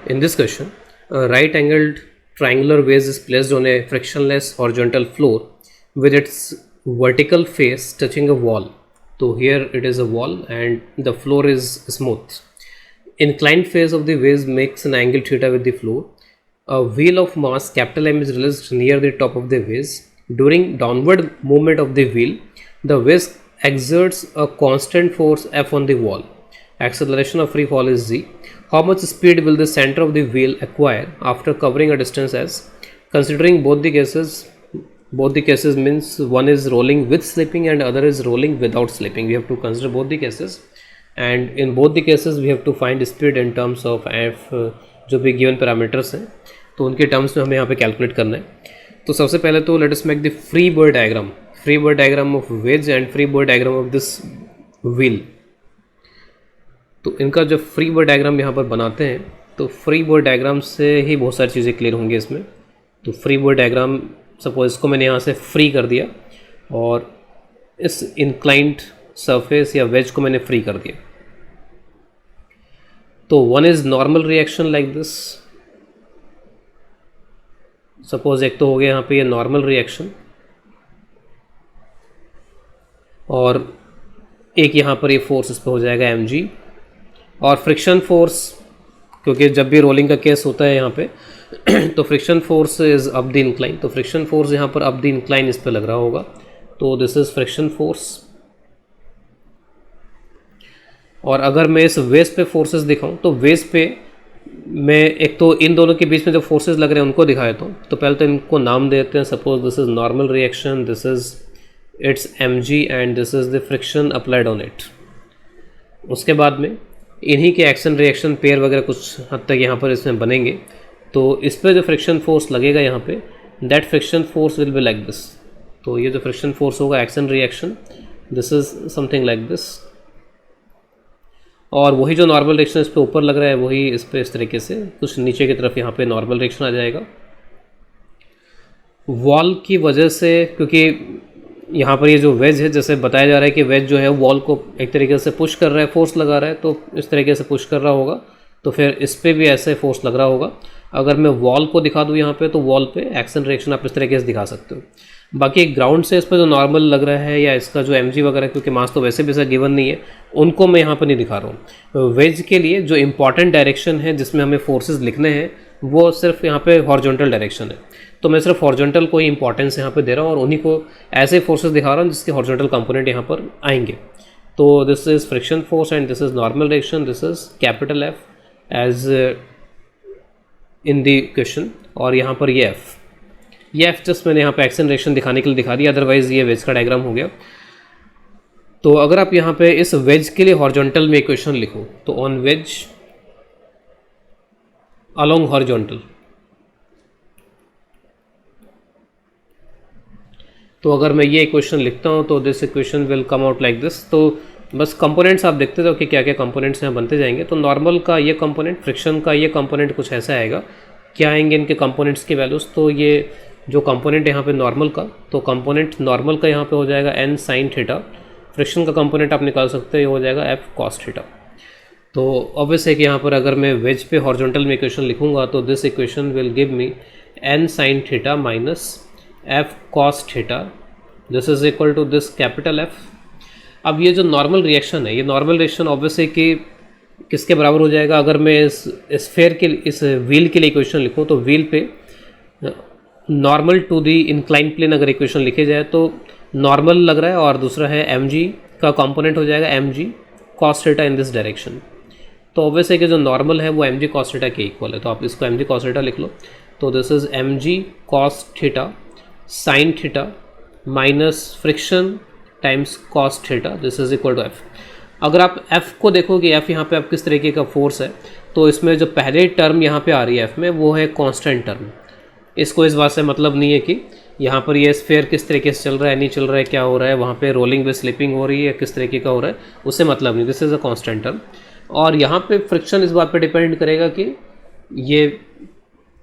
In this question, a right angled triangular vase is placed on a frictionless horizontal floor with its vertical face touching a wall. So here it is a wall and the floor is smooth. Inclined face of the vase makes an angle theta with the floor. A wheel of mass capital M is released near the top of the vase. During downward movement of the wheel, the vase exerts a constant force F on the wall. Acceleration of free fall is g. How much speed will the center of the wheel acquire after covering a distance s? Considering both the cases means one is rolling with slipping and other is rolling without slipping. We have to consider both the cases, and in both the cases we have to find speed in terms of f जो भी given parameters हैं तो उनके terms में हमें यहाँ पे calculate करना है. तो सबसे पहले तो let us make the free body diagram of ways and free body diagram of this wheel. तो इनका जब फ्री बॉडी डायग्राम यहाँ पर बनाते हैं तो फ्री बॉडी डायग्राम से ही बहुत सारी चीज़ें क्लियर होंगी इसमें. तो फ्री बॉडी डायग्राम सपोज इसको मैंने यहाँ से फ्री कर दिया और इस इंक्लाइंड सरफेस या वेज को मैंने फ्री कर दिया. तो one is normal reaction like this. Suppose एक तो हो गया यहाँ पे ये नॉर्मल रिएक्शन और एक यहाँ पर ये फोर्स इस पर हो जाएगा mg. और फ्रिक्शन फोर्स, क्योंकि जब भी रोलिंग का केस होता है यहाँ पे तो friction force is up the incline. तो फ्रिक्शन फोर्स यहाँ पर अप द इंक्लाइन इस पर लग रहा होगा. तो दिस इज़ फ्रिक्शन फोर्स. और अगर मैं इस वेज पे फोर्सेस दिखाऊं तो वेज पे मैं एक तो इन दोनों के बीच में जो फोर्सेस लग रहे हैं उनको दिखा देता हूँ. तो पहले तो इनको नाम देते हैं. Suppose this is normal reaction, this is it's mg and this is the friction applied on it. उसके बाद में इन्हीं के एक्शन रिएक्शन पेयर वगैरह कुछ हद तक यहाँ पर इसमें बनेंगे. तो इस पर जो फ्रिक्शन फोर्स लगेगा यहाँ पे, that friction force will be like this. तो ये जो फ्रिक्शन फोर्स होगा action reaction, this is something like this. और वही जो नॉर्मल रिएक्शन इस पर ऊपर लग रहा है वही इस पर इस तरीके से कुछ नीचे की तरफ यहाँ पे नॉर्मल रिएक्शन आ जाएगा. वॉल की वजह से, क्योंकि यहाँ पर ये जो वेज है, जैसे बताया जा रहा है कि वेज जो है वॉल को एक तरीके से पुश कर रहा है, फोर्स लगा रहा है, तो इस तरीके से पुश कर रहा होगा. तो फिर इस पर भी ऐसे फोर्स लग रहा होगा. अगर मैं वॉल को दिखा दूँ यहाँ पे तो वॉल पे एक्शन रिएक्शन आप इस तरीके से दिखा सकते हो. बाकी ग्राउंड से इस पर जो नॉर्मल लग रहा है या इसका जो mg वगैरह, क्योंकि मास तो वैसे भी ऐसा गिवन नहीं है, उनको मैं यहाँ पर नहीं दिखा रहा हूँ. वेज के लिए जो इंपॉर्टेंट डायरेक्शन है जिसमें हमें फोर्सेस लिखने हैं वो सिर्फ यहाँ पे हॉरिजॉन्टल डायरेक्शन है. तो मैं सिर्फ हॉरिजॉन्टल को ही इंपॉर्टेंस यहाँ पे दे रहा हूँ और उन्हीं को ऐसे फोर्सेस दिखा रहा हूँ जिसके हॉरिजॉन्टल कंपोनेंट यहाँ पर आएंगे. तो this is friction force and this is normal reaction, this is capital F as in the question. और यहाँ पर ये F जस्ट मैंने यहाँ पे एक्शन रिएक्शन दिखाने के लिए दिखा दिया, अदरवाइज ये वेज का डायग्राम हो गया. तो अगर आप यहाँ पे इस वेज के लिए हॉरिजॉन्टल में इक्वेशन लिखो तो ऑन वेज अलोंग हॉरिजॉन्टल, तो अगर मैं ये इक्वेशन लिखता हूँ तो this equation will come out like this. तो बस कंपोनेंट्स आप देखते जाओ कि क्या क्या कंपोनेंट्स यहाँ बनते जाएंगे. तो नॉर्मल का ये कंपोनेंट, फ्रिक्शन का ये कंपोनेंट कुछ ऐसा आएगा. क्या आएंगे इनके कंपोनेंट्स की वैल्यूज़? तो ये जो कंपोनेंट यहाँ पे नॉर्मल का, तो कंपोनेंट नॉर्मल का यहाँ पे हो जाएगा n sin थीटा. फ्रिक्शन का कंपोनेंट आप निकाल सकते हो, ये हो जाएगा f cos थीटा. तो ऑब्वियस है कि यहाँ पर अगर मैं वेज पे हॉरिजॉन्टल में इक्वेशन लिखूँगा तो this equation will give me n sin theta minus f cos theta. This is equal to this capital F. अब ये जो नॉर्मल रिएक्शन है, ये नॉर्मल रिएक्शन ऑब्वियस है कि किसके बराबर हो जाएगा? अगर मैं इस स्फेयर के, इस व्हील के लिए इक्वेशन लिखूँ तो व्हील पे normal to the incline plane अगर इक्वेशन लिखे जाए तो नॉर्मल लग रहा है और दूसरा है mg का कंपोनेंट हो जाएगा mg cos theta in this direction. तो ऑब्वियस है कि जो नॉर्मल है वो mg cos थीटा के इक्वल है. तो आप इसको mg cos थीटा लिख लो. तो this is mg cos theta sin theta minus friction times cos theta, this is equal to F. अगर आप F को देखो कि F यहाँ पे आप किस तरीके का फोर्स है, तो इसमें जो पहले टर्म यहाँ पे आ रही है F में वो है कांस्टेंट टर्म. इसको इस बात से मतलब नहीं है कि यहाँ पर ये स्फेयर किस तरीके से चल रहा है, नहीं चल रहा है, क्या हो रहा है, वहाँ पे रोलिंग में स्लिपिंग हो रही है, किस तरीके का हो रहा है, उससे मतलब नहीं. This is a constant term. और यहाँ पे फ्रिक्शन इस बात पे डिपेंड करेगा कि ये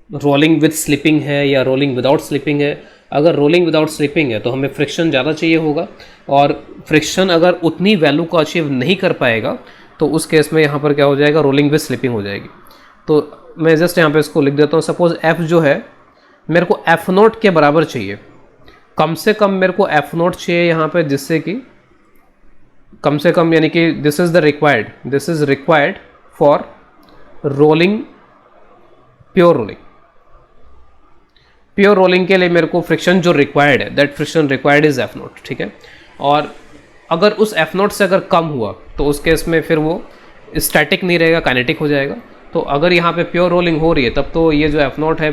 रोलिंग विद स्लिपिंग है या रोलिंग विदाउट स्लिपिंग है. अगर रोलिंग विदाउट स्लिपिंग है तो हमें फ्रिक्शन ज़्यादा चाहिए होगा, और फ्रिक्शन अगर उतनी वैल्यू को अचीव नहीं कर पाएगा तो उस केस में यहाँ पर क्या हो जाएगा, रोलिंग विद स्लिपिंग हो जाएगी. तो मैं जस्ट यहाँ पे इसको लिख देता हूँ। सपोज एफ जो है मेरे को एफ नोट के बराबर चाहिए, कम से कम मेरे को एफ नोट चाहिए यहाँ पे, जिससे कि कम से कम, यानी कि this is required for rolling, pure rolling के लिए मेरे को फ्रिक्शन जो रिक्वायर्ड है, that friction required is F note, ठीक है। और अगर उस एफ नोट से अगर कम हुआ तो उस केस में फिर वो स्टैटिक नहीं रहेगा, काइनेटिक हो जाएगा। तो अगर यहाँ पे प्योर रोलिंग हो रही है तब तो ये जो एफ नोट है,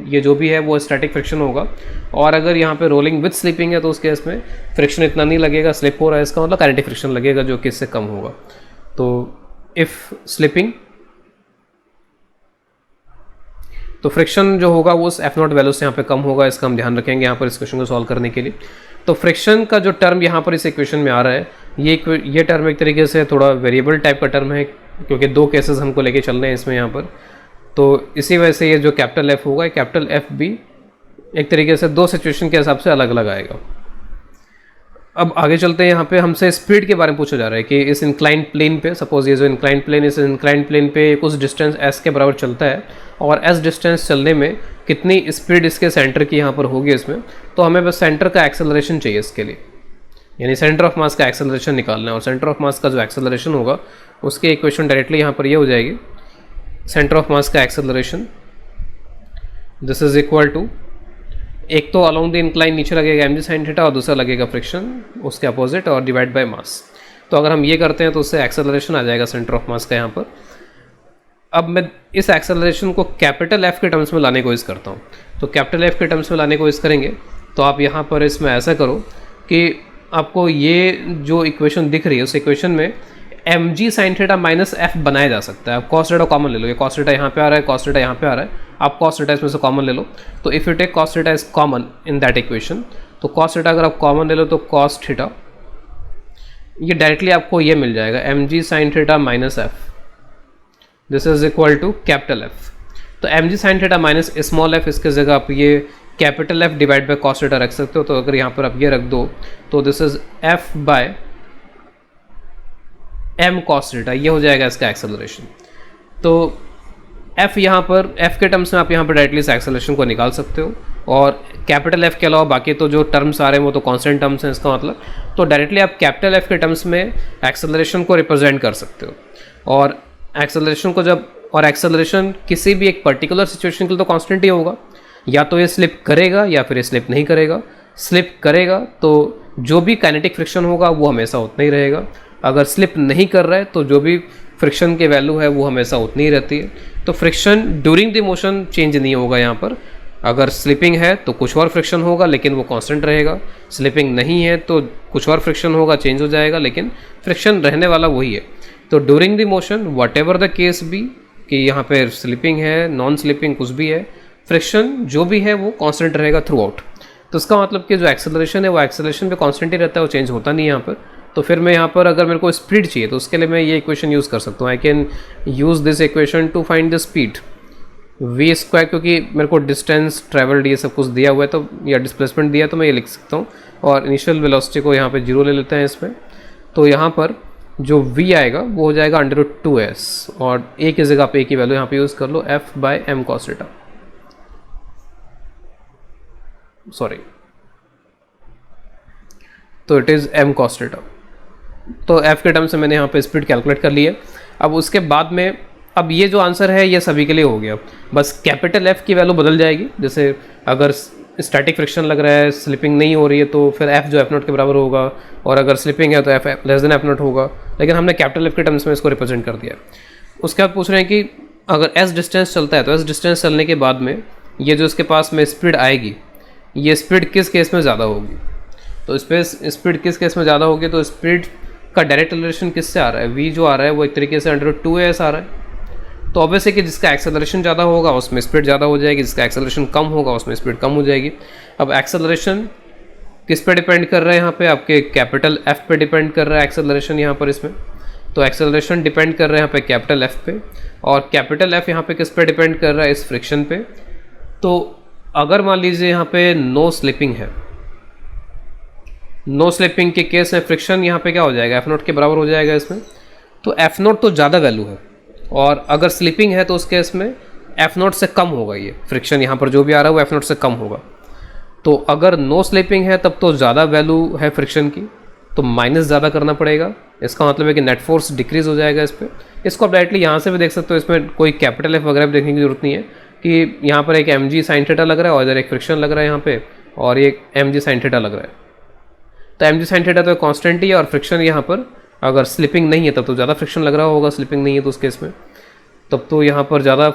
ये जो भी है वो स्टैटिक फ्रिक्शन होगा। और अगर यहाँ पे रोलिंग विथ स्लिपिंग है तो उस केस में फ्रिक्शन इतना नहीं लगेगा, स्लिप हो रहा है इसका मतलब काइनेटिक फ्रिक्शन लगेगा, जो कि इससे कम होगा। तो इफ़ स्लिपिंग, तो फ्रिक्शन जो होगा वो उस एफ नॉट वैल्यू से यहाँ पे कम होगा, इसका हम ध्यान रखेंगे यहाँ पर इस क्वेश्चन को सॉल्व करने के लिए। तो फ्रिक्शन का जो टर्म यहाँ पर इस इक्वेशन में आ रहा है, ये टर्म एक तरीके से थोड़ा वेरिएबल टाइप का टर्म है, क्योंकि दो केसेस हमको लेके चलने हैं इसमें यहाँ पर। तो इसी वजह से ये जो कैपिटल एफ होगा, कैपिटल एफ भी एक तरीके से दो सिचुएशन के हिसाब से अलग अलग आएगा। अब आगे चलते हैं। यहाँ पे हमसे स्पीड के बारे में पूछा जा रहा है कि इस इंक्लाइन प्लेन पे, सपोज ये जो इंक्लाइन प्लेन, इस इंक्लाइन प्लेन पे कुछ डिस्टेंस एस के बराबर चलता है और एस डिस्टेंस चलने में कितनी स्पीड इसके सेंटर की यहाँ पर होगी इसमें। तो हमें बस सेंटर का एक्सेलरेशन चाहिए इसके लिए, यानी सेंटर ऑफ मास का एक्सेलरेशन निकालना है। और सेंटर ऑफ मास का जो एक्सेलरेशन होगा उसकी इक्वेशन डायरेक्टली यहाँ पर ये हो जाएगी, सेंटर ऑफ मास का acceleration this is equal to, एक तो अलोंग द इंक्लाइन नीचे लगेगा mg sin थीटा और दूसरा लगेगा फ्रिक्शन उसके अपोजिट और डिवाइड बाय मास। तो अगर हम ये करते हैं तो उससे एक्सेलरेशन आ जाएगा सेंटर ऑफ मास का यहाँ पर। अब मैं इस एक्सेलरेशन को कैपिटल एफ के टर्म्स में लाने की कोशिश करता हूँ। तो कैपिटल एफ के टर्म्स में लाने की कोशिश करेंगे तो आप यहाँ पर इसमें ऐसा करो कि आपको ये जो इक्वेशन दिख रही है उस इक्वेशन में mg sin theta minus F बनाया जा सकता है। आप कॉस थीटा कॉमन ले लो, ये कॉस थीटा यहाँ पे आ रहा है, कॉस थीटा यहाँ पे आ रहा है, आप कॉस थीटा इसमें से कॉमन ले लो। तो if you take cos theta is common in that equation, तो कॉस थीटा अगर आप कॉमन ले लो तो कॉस थीटा ये डायरेक्टली आपको ये मिल जाएगा mg sin theta minus F, this is equal to capital F. तो mg sin theta minus small F, इसके जगह आप ये capital F divide by cos theta रख सकते हो। तो अगर यहाँ पर आप ये रख दो तो this is F by m cos theta, ये हो जाएगा इसका एक्सेलरेशन। तो f यहाँ पर, f के टर्म्स में आप यहाँ पर डायरेक्टली इस एक्सेलरेशन को निकाल सकते हो। और कैपिटल f के अलावा बाकी तो जो टर्म्स आ रहे हैं वो तो कांस्टेंट टर्म्स हैं, इसका मतलब तो डायरेक्टली आप कैपिटल f के टर्म्स में एक्सेलरेशन को रिप्रेजेंट कर सकते हो। और एक्सेलरेशन को जब, और एक्सेलरेशन किसी भी एक पर्टिकुलर सिचुएशन के लिए तो कांस्टेंट ही होगा, या तो ये स्लिप करेगा या फिर ये स्लिप नहीं करेगा। स्लिप करेगा तो जो भी काइनेटिक फ्रिक्शन होगा वो हमेशा उतना ही रहेगा, अगर स्लिप नहीं कर रहा है तो जो भी फ्रिक्शन की वैल्यू है वो हमेशा उतनी ही रहती है। तो friction during the motion change नहीं होगा यहाँ पर। अगर स्लिपिंग है तो कुछ और फ्रिक्शन होगा लेकिन वो कांस्टेंट रहेगा, स्लिपिंग नहीं है तो कुछ और फ्रिक्शन होगा, चेंज हो जाएगा, लेकिन फ्रिक्शन रहने वाला वही है। तो during the motion what ever the case भी, कि यहाँ पे स्लिपिंग है, नॉन स्लिपिंग कुछ भी है, फ्रिक्शन जो भी है वो कांस्टेंट रहेगा थ्रू आउट। तो इसका मतलब कि जो एक्सेलरेशन है वो एक्सेलरेशन पे कांस्टेंट ही रहता है, वो चेंज होता नहीं है यहाँ पर। तो फिर मैं यहाँ पर अगर मेरे को स्पीड चाहिए तो उसके लिए मैं ये इक्वेशन यूज़ कर सकता हूँ। I can use this equation two find the speed v square, क्योंकि मेरे को डिस्टेंस ट्रैवल्ड ये सब कुछ दिया हुआ है तो, या डिस्प्लेसमेंट दिया है तो मैं ये लिख सकता हूँ। और इनिशियल वेलोसिटी को यहाँ पे 0 ले लेते हैं इसमें। तो यहाँ पर जो v आएगा वो हो जाएगा √2s, और a की जगह पे a की वैल्यू यहाँ पे यूज़ कर लो f by m cos theta, sorry, तो it is m cos theta. तो f के टर्म से मैंने यहाँ पे स्पीड कैलकुलेट कर ली है। अब उसके बाद में, अब ये जो आंसर है ये सभी के लिए हो गया, बस कैपिटल f की वैल्यू बदल जाएगी। जैसे अगर स्टैटिक फ्रिक्शन लग रहा है, स्लिपिंग नहीं हो रही है, तो फिर f जो f0 के बराबर होगा, और अगर स्लिपिंग है तो f लेस देन f0 होगा। लेकिन हमने कैपिटल f के टर्म्स में इसको रिप्रेजेंट कर दिया। उसके बाद पूछ रहे हैं कि अगर s डिस्टेंस चलता है तो s डिस्टेंस चलने के बाद में ये जो इसके पास में स्पीड आएगी, ये स्पीड किस केस में ज़्यादा होगी। तो स्पीड किस केस में ज़्यादा होगी, तो स्पीड का डायरेक्ट रिलेशन किससे आ रहा है, v जो आ रहा है वो एक तरीके से √2s आ रहा है। तो ऑब्वियसली कि जिसका एक्सेलरेशन ज़्यादा होगा उसमें स्पीड ज़्यादा हो जाएगी, जिसका एक्सेलरेशन कम होगा उसमें स्पीड कम हो जाएगी। अब एक्सेलरेशन किस पे डिपेंड कर रहा है, यहाँ पे आपके कैपिटल f पे डिपेंड कर रहा है एक्सेलरेशन यहाँ पर इसमें। तो एक्सेलरेशन डिपेंड कर रहा है यहाँ पे कैपिटल f पे, और कैपिटल f यहाँ पे किस पे डिपेंड कर रहा है, इस फ्रिक्शन पे। तो अगर मान लीजिए यहाँ पे नो स्लिपिंग है, नो स्लिपिंग के केस में फ्रिक्शन यहाँ पे क्या हो जाएगा, f0 के बराबर हो जाएगा इसमें। तो f0 तो ज़्यादा वैल्यू है, और अगर स्लिपिंग है तो उस केस में F0 से कम होगा, ये फ्रिक्शन यहाँ पर जो भी आ रहा है वो F0 से कम होगा। तो अगर नो स्लिपिंग है तब तो ज़्यादा वैल्यू है फ्रिक्शन की, तो माइनस ज़्यादा करना पड़ेगा। इसका मतलब है कि नेट फोर्स डिक्रीज़ हो जाएगा इस पर। इसको आप डायरेक्टली यहाँ से भी देख सकते हो, इसमें कोई कैपिटल एफ वगैरह भी देखने की जरूरत नहीं है कि यहाँ पर एक mg साइन थीटा लग रहा है और इधर एक फ्रिक्शन लग रहा है यहाँ पे, और ये mg साइन थीटा लग रहा है। तो mg साइन थीटा तो कांस्टेंट ही है, और फ्रिक्शन यहाँ पर अगर स्लिपिंग नहीं है तब तो ज़्यादा फ्रिक्शन लग रहा होगा, स्लिपिंग नहीं है तो उस केस में तब तो यहाँ पर ज़्यादा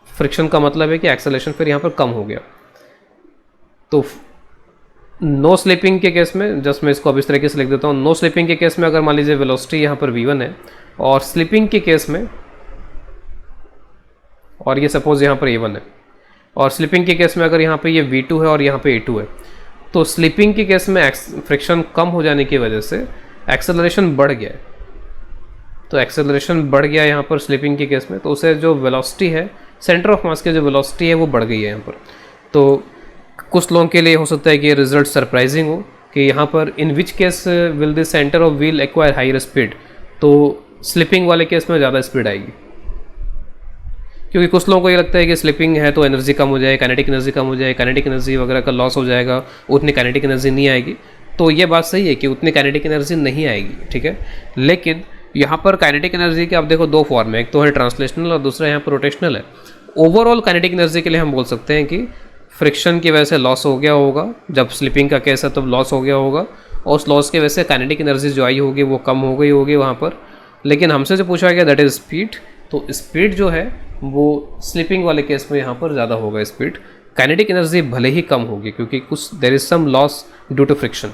फ्रिक्शन का मतलब है कि एक्सेलरेशन फिर यहाँ पर कम हो गया। तो नो स्लिपिंग के केस में, जस्ट मैं इसको अब इस तरीके से लिख देता हूँ, नो स्लिपिंग के केस में अगर मान लीजिए वेलोसिटी यहाँ पर v1 है और स्लिपिंग के केस में, और ये सपोज यहाँ पर a1 है, और स्लिपिंग के केस में अगर यहाँ पे ये v2 है और यहाँ पे a2 है, तो स्लिपिंग के केस में फ्रिक्शन कम हो जाने की वजह से एक्सेलरेशन बढ़ गया है। तो एक्सेलरेशन बढ़ गया यहाँ पर स्लिपिंग के केस में, तो उसे जो वेलोसिटी है, सेंटर ऑफ मास की जो वेलोसिटी है वो बढ़ गई है यहाँ पर। तो कुछ लोगों के लिए हो सकता है कि ये रिजल्ट सरप्राइजिंग हो कि यहाँ पर in which case will the centre of wheel acquire higher speed, तो स्लिपिंग वाले केस में ज़्यादा स्पीड आएगी, क्योंकि कुछ लोगों को ये लगता है कि स्लिपिंग है तो एनर्जी कम हो जाए, काइनेटिक एनर्जी कम हो जाए, काइनेटिक एनर्जी वगैरह का लॉस हो जाएगा, उतनी काइनेटिक एनर्जी नहीं आएगी। तो ये बात सही है कि उतनी काइनेटिक एनर्जी नहीं आएगी, ठीक है। लेकिन यहाँ पर काइनेटिक एनर्जी के आप देखो दो फॉर्म है, एक तो है ट्रांसलेशनल और दूसरा यहाँ पर रोटेशनल है। ओवरऑल काइनेटिक एनर्जी के लिए हम बोल सकते हैं कि फ्रिक्शन की वजह से लॉस हो गया होगा, जब स्लिपिंग का केस है तब लॉस हो गया होगा, और उस लॉस की वजह से काइनेटिक एनर्जी जो आई होगी वो कम हो गई होगी वहाँ पर। लेकिन हमसे जो पूछा गया दैट इज़ स्पीड, तो स्पीड जो है वो स्लिपिंग वाले केस में यहाँ पर ज़्यादा होगा स्पीड, काइनेटिक एनर्जी भले ही कम होगी क्योंकि कुछ there is some loss due to friction.